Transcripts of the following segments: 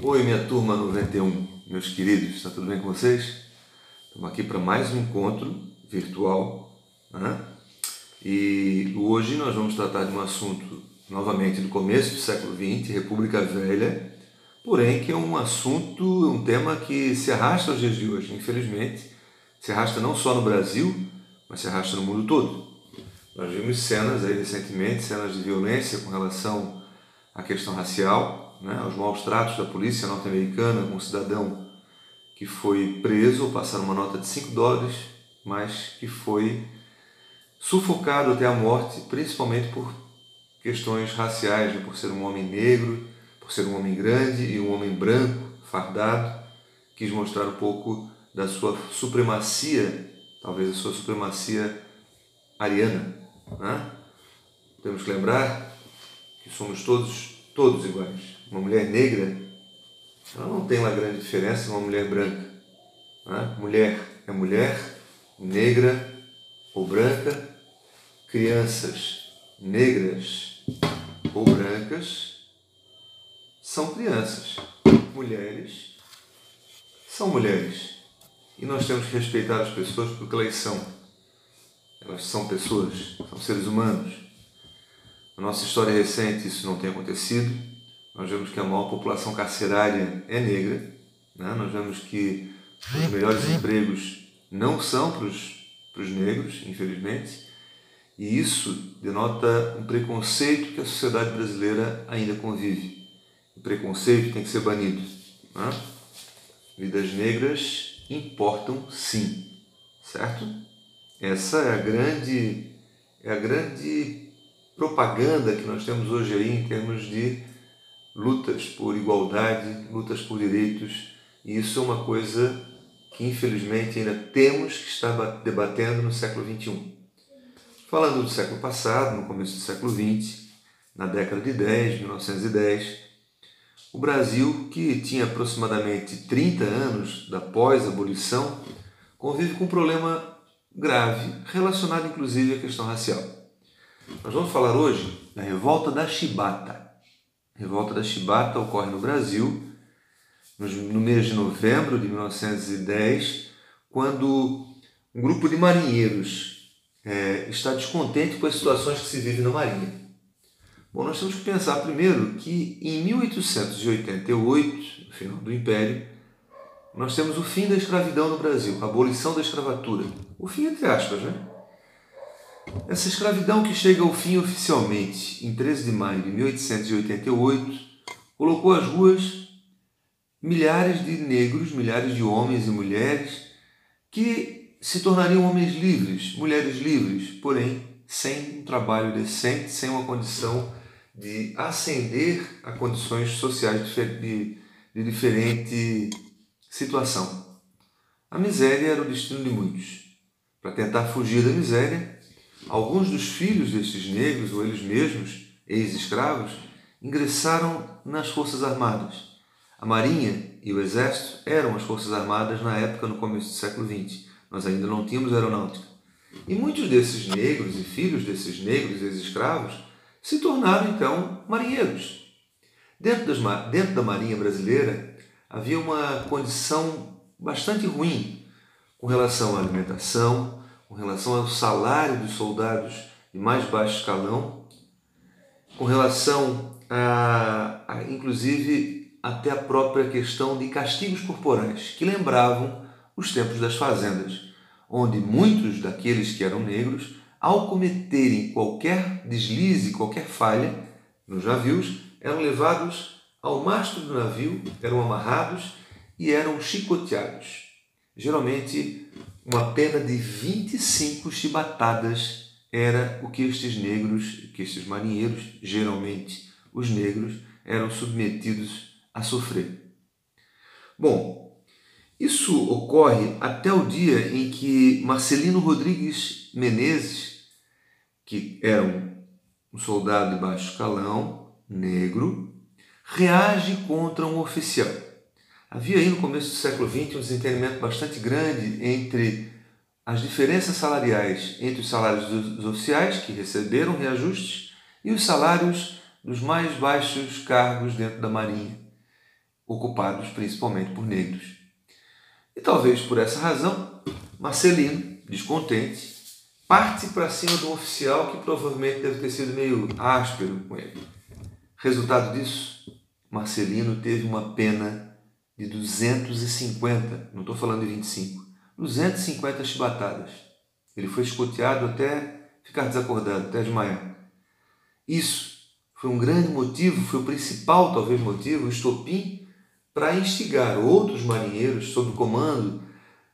Oi, minha turma 91, meus queridos, está tudo bem com vocês? Estamos aqui para mais um encontro virtual, né? E hoje nós vamos tratar de um assunto, novamente, do começo do século XX, República Velha, porém que é um assunto, um tema que se arrasta aos dias de hoje, infelizmente, se arrasta não só no Brasil, mas se arrasta no mundo todo. Nós vimos cenas aí recentemente, cenas de violência com relação à questão racial, né, aos maus tratos da polícia norte-americana com um cidadão que foi preso, passaram uma nota de $5, mas que foi sufocado até a morte, principalmente por questões raciais, né, por ser um homem negro, por ser um homem grande e um homem branco, fardado, quis mostrar um pouco da sua supremacia, talvez a sua supremacia ariana, né? Temos que lembrar que somos todos iguais. Uma mulher negra, ela não tem uma grande diferença de uma mulher branca, né? Mulher é mulher, negra ou branca, crianças negras ou brancas são crianças, mulheres são mulheres. E nós temos que respeitar as pessoas porque elas são. Elas são pessoas, são seres humanos. Na nossa história recente isso não tem acontecido. Nós vemos que a maior população carcerária é negra, né? Nós vemos que os melhores empregos não são para os negros, infelizmente, e isso denota um preconceito que a sociedade brasileira ainda convive. O preconceito tem que ser banido, né? Vidas negras importam sim, certo? Essa é a grande propaganda que nós temos hoje aí em termos de lutas por igualdade, lutas por direitos, e isso é uma coisa que infelizmente ainda temos que estar debatendo no século XXI. Falando do século passado, no começo do século XX, na década de 1910, o Brasil, que tinha aproximadamente 30 anos da pós-abolição, convive com um problema grave, relacionado inclusive à questão racial. Nós vamos falar hoje da Revolta da Chibata. A Revolta da Chibata ocorre no Brasil no mês de novembro de 1910, quando um grupo de marinheiros está descontente com as situações que se vive na Marinha. Bom, nós temos que pensar primeiro que em 1888, no final do Império, nós temos o fim da escravidão no Brasil, a abolição da escravatura. O fim entre aspas, né? Essa escravidão que chega ao fim oficialmente em 13 de maio de 1888 colocou às ruas milhares de negros, milhares de homens e mulheres que se tornariam homens livres, mulheres livres, porém sem um trabalho decente, sem uma condição de ascender a condições sociais de diferente situação. A miséria era o destino de muitos. Para tentar fugir da miséria, alguns dos filhos destes negros, ou eles mesmos, ex-escravos, ingressaram nas Forças Armadas. A Marinha e o Exército eram as Forças Armadas na época, no começo do século XX. Nós ainda não tínhamos aeronáutica. E muitos desses negros e filhos desses negros ex-escravos se tornaram, então, marinheiros. Dentro da Marinha brasileira havia uma condição bastante ruim com relação à alimentação, com relação ao salário dos soldados de mais baixo escalão, com relação inclusive, até a própria questão de castigos corporais, que lembravam os tempos das fazendas, onde muitos daqueles que eram negros, ao cometerem qualquer deslize, qualquer falha nos navios, eram levados ao mastro do navio, eram amarrados e eram chicoteados. Geralmente, uma pena de 25 chibatadas era o que estes negros, que estes marinheiros, geralmente os negros, eram submetidos a sofrer. Bom, isso ocorre até o dia em que Marcelino Rodrigues Menezes, que era um soldado de baixo escalão, negro, reage contra um oficial. Havia aí no começo do século XX um desentendimento bastante grande entre as diferenças salariais entre os salários dos oficiais, que receberam reajustes, e os salários dos mais baixos cargos dentro da Marinha. ocupados principalmente por negros. E talvez por essa razão, Marcelino, descontente, parte para cima de um oficial que provavelmente deve ter sido meio áspero com ele. Resultado disso, Marcelino teve uma pena de 250, não estou falando de 25, 250 chibatadas. Ele foi escoteado até ficar desacordado, até desmaiar. Isso foi um grande motivo, foi o principal, talvez, motivo, o estopim, para instigar outros marinheiros sob o comando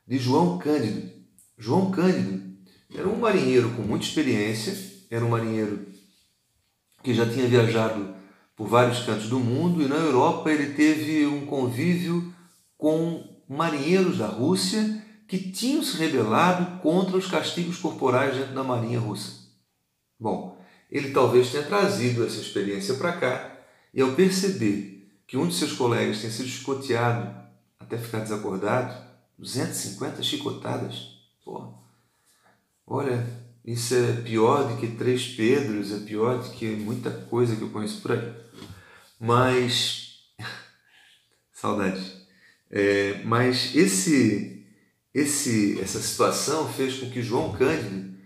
de João Cândido. João Cândido era um marinheiro com muita experiência, era um marinheiro que já tinha viajado por vários cantos do mundo, e na Europa ele teve um convívio com marinheiros da Rússia que tinham se rebelado contra os castigos corporais dentro da marinha russa. Bom, ele talvez tenha trazido essa experiência para cá, e ao perceber que um de seus colegas tinha sido escoteado até ficar desacordado, 250 chicotadas, pô, olha, isso é pior do que 3 Pedros, é pior do que muita coisa que eu conheço por aí. Mas, saudade. Mas essa situação fez com que João Cândido,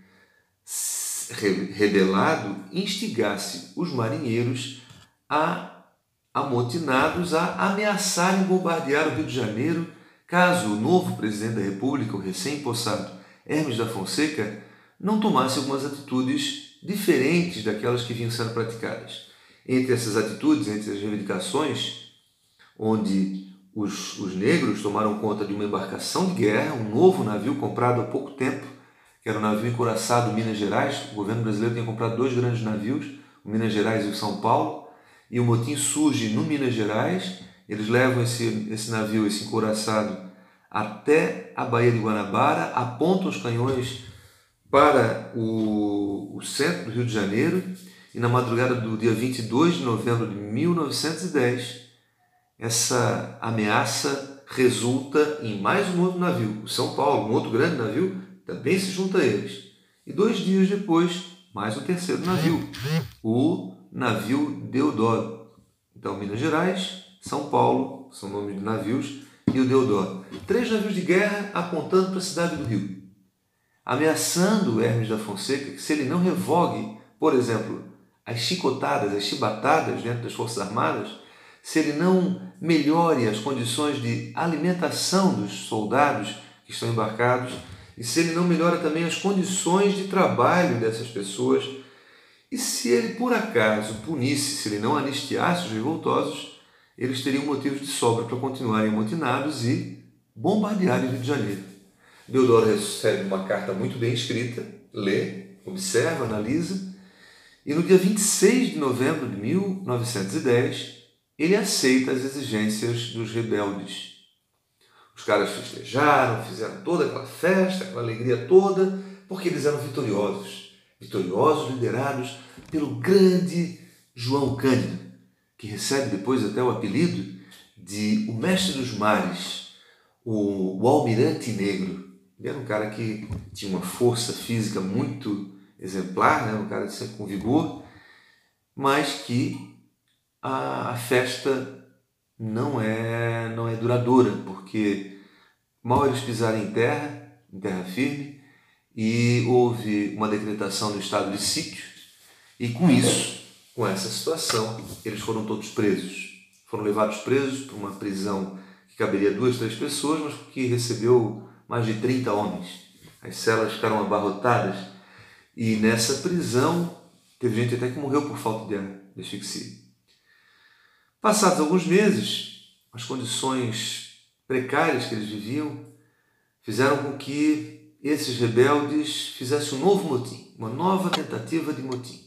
rebelado, instigasse os marinheiros amotinados a ameaçarem bombardear o Rio de Janeiro caso o novo presidente da República, o recém-possado Hermes da Fonseca, não tomasse algumas atitudes diferentes daquelas que vinham sendo praticadas. Entre essas atitudes, entre as reivindicações, onde os negros tomaram conta de uma embarcação de guerra, um novo navio comprado há pouco tempo, que era o navio encouraçado Minas Gerais. O governo brasileiro tinha comprado 2 grandes navios, o Minas Gerais e o São Paulo, e o motim surge no Minas Gerais. Eles levam esse navio, esse encouraçado, até a Baía de Guanabara, apontam os canhões para o centro do Rio de Janeiro, e na madrugada do dia 22 de novembro de 1910, essa ameaça resulta em mais um outro navio, o São Paulo, um outro grande navio, também se junta a eles. E 2 dias depois, mais um terceiro navio, o navio Deodoro. Então, Minas Gerais, São Paulo, são nomes de navios, e o Deodoro. 3 navios de guerra apontando para a cidade do Rio, ameaçando Hermes da Fonseca que, se ele não revogue, por exemplo, as chicotadas, as chibatadas dentro das Forças Armadas, se ele não melhore as condições de alimentação dos soldados que estão embarcados, e se ele não melhora também as condições de trabalho dessas pessoas, e se ele, por acaso, punisse, se ele não anistiasse os revoltosos, eles teriam motivos de sobra para continuarem amotinados e bombardearem o Rio de Janeiro. Deodoro recebe uma carta muito bem escrita, lê, observa, analisa, e no dia 26 de novembro de 1910, ele aceita as exigências dos rebeldes. Os caras festejaram, fizeram toda aquela festa, aquela alegria toda, porque eles eram vitoriosos. Vitoriosos, liderados pelo grande João Cândido, que recebe depois até o apelido de o mestre dos mares, o almirante negro. Ele era um cara que tinha uma força física muito exemplar, né? Um cara sempre com vigor, mas que a festa não é duradoura, porque mal eles pisarem em terra firme, e houve uma decretação do estado de sítio, e com isso, com essa situação, eles foram todos presos. Foram levados presos para uma prisão que caberia 2, 3 pessoas, mas que recebeu mais de 30 homens. As celas ficaram abarrotadas, e nessa prisão teve gente até que morreu por falta de ar, de asfixia. Passados alguns meses, as condições precárias que eles viviam fizeram com que esses rebeldes fizessem um novo motim, uma nova tentativa de motim.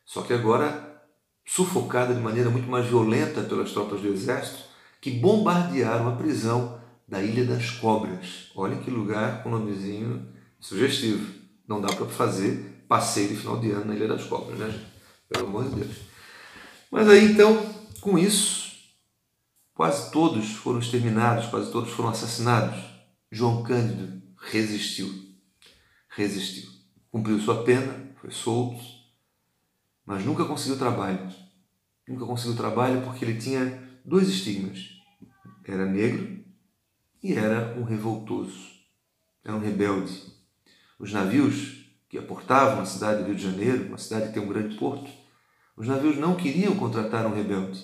Só que agora sufocada de maneira muito mais violenta pelas tropas do exército, que bombardearam a prisão da Ilha das Cobras. Olhem que lugar com nomezinho sugestivo. Não dá para fazer passeio de final de ano na Ilha das Cobras, né, gente? Pelo amor de Deus. Mas aí então, com isso, quase todos foram exterminados, quase todos foram assassinados. João Cândido resistiu. Cumpriu sua pena, foi solto, mas nunca conseguiu trabalho. Nunca conseguiu trabalho porque ele tinha 2 estigmas. era negro e era um revoltoso, era um rebelde. Os navios que aportavam na cidade do Rio de Janeiro, uma cidade que tem um grande porto, os navios não queriam contratar um rebelde.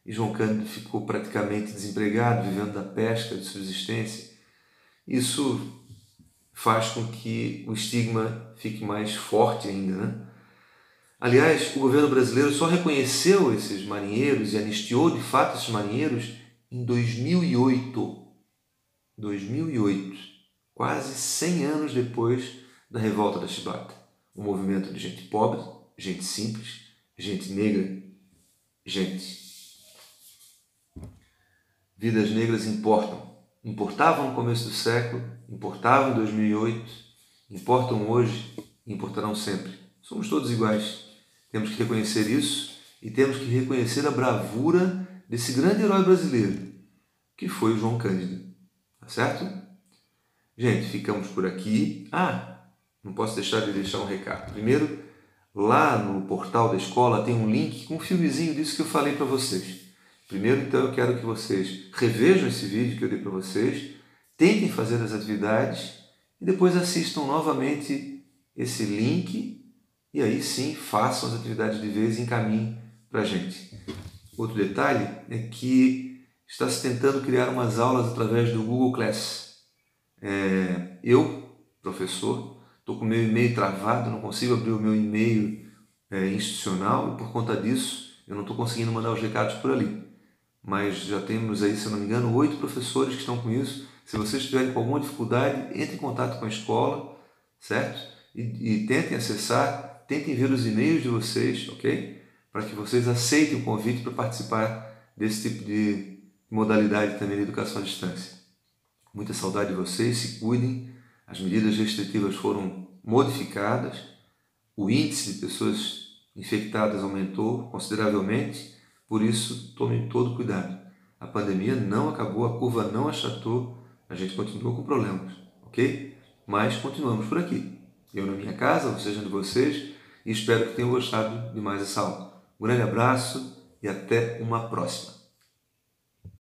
E João Cândido ficou praticamente desempregado, vivendo da pesca, de subsistência. Isso faz com que o estigma fique mais forte ainda, né? Aliás, o governo brasileiro só reconheceu esses marinheiros e anistiou de fato esses marinheiros em 2008. 2008, quase 100 anos depois da Revolta da Chibata. Um movimento de gente pobre, gente simples, gente negra, gente. Vidas negras importam. Importavam no começo do século, importavam em 2008, importam hoje e importarão sempre. Somos todos iguais. Temos que reconhecer isso e temos que reconhecer a bravura desse grande herói brasileiro, que foi o João Cândido. Tá certo? Gente, ficamos por aqui. Não posso deixar de deixar um recado. Primeiro, lá no portal da escola tem um link com um filmezinho disso que eu falei para vocês. Primeiro, então, eu quero que vocês revejam esse vídeo que eu dei para vocês, tentem fazer as atividades e depois assistam novamente esse link e aí sim façam as atividades de vez e encaminhem para a gente. Outro detalhe é que está se tentando criar umas aulas através do Google Class. Eu, professor, estou com o meu e-mail travado, não consigo abrir o meu e-mail institucional e por conta disso eu não estou conseguindo mandar os recados por ali. Mas já temos aí, se eu não me engano, 8 professores que estão com isso. Se vocês estiverem com alguma dificuldade, entre em contato com a escola, certo? E tentem acessar, tentem ver os e-mails de vocês, ok? Para que vocês aceitem o convite para participar desse tipo de modalidade também de educação à distância. Muita saudade de vocês, se cuidem. As medidas restritivas foram modificadas, o índice de pessoas infectadas aumentou consideravelmente, por isso tomem todo cuidado. A pandemia não acabou, a curva não achatou, a gente continua com problemas, ok? Mas continuamos por aqui. Eu na minha casa, vocês na de vocês, e espero que tenham gostado de mais essa aula. Um grande abraço e até uma próxima.